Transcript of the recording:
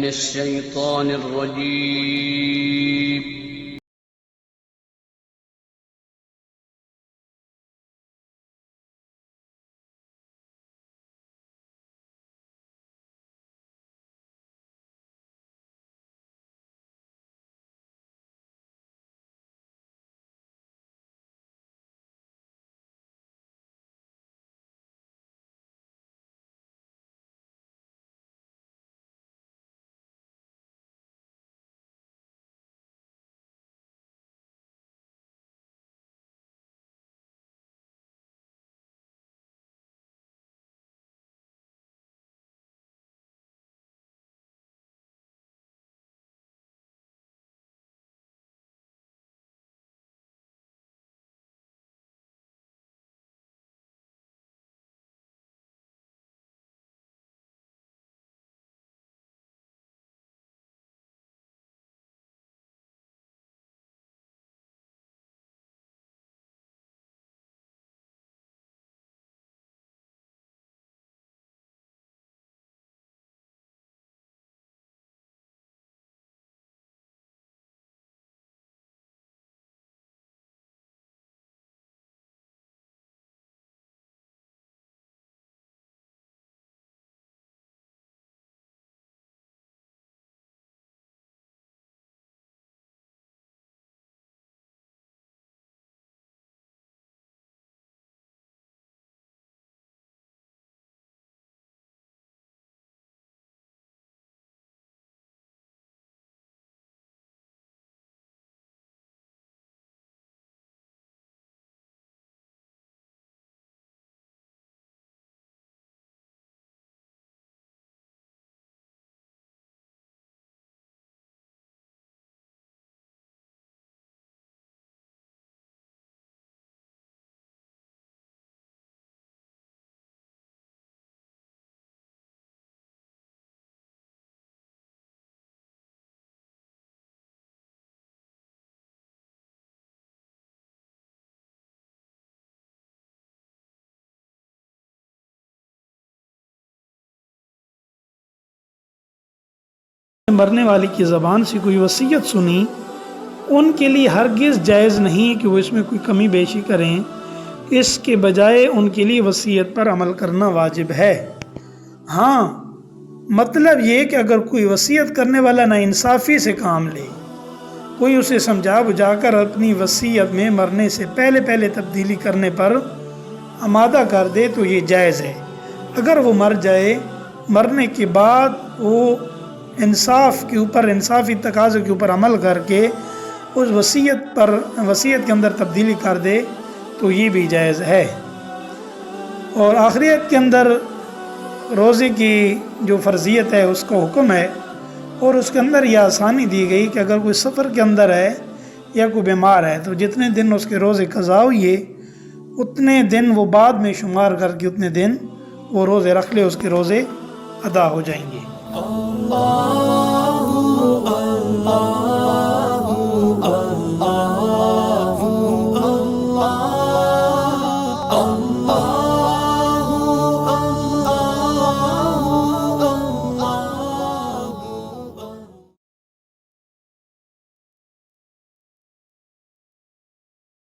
الشيطان الرجيم मरने वाले की ज़बान से कोई वसीयत सुनी, उनके लिए हरगिज़ जायज़ नहीं कि वो इसमें कोई कमी बेशी करें। इसके बजाय उनके लिए वसीयत पर अमल करना वाजिब है। हाँ, मतलब ये कि अगर कोई वसीयत करने वाला नाइंसाफ़ी से काम ले, कोई उसे समझा बुझाकर अपनी वसीयत में मरने से पहले पहले तब्दीली करने पर आमादा कर दे तो ये जायज़ है। अगर वो मर जाए, मरने के बाद वो इंसाफ के ऊपर, इंसाफी तकाज़े के ऊपर अमल करके उस वसीयत के अंदर तब्दीली कर दे तो ये भी जायज़ है। और आखिरत के अंदर रोज़े की जो फ़र्ज़ियत है उसका हुक्म है, और उसके अंदर यह आसानी दी गई कि अगर कोई सफ़र के अंदर है या कोई बीमार है तो जितने दिन उसके रोज़े क़ज़ा हुए उतने दिन वो बाद में शुमार करके उतने दिन वो रोज़े रख ले, उसके रोज़े अदा हो जाएंगे। अल्लाह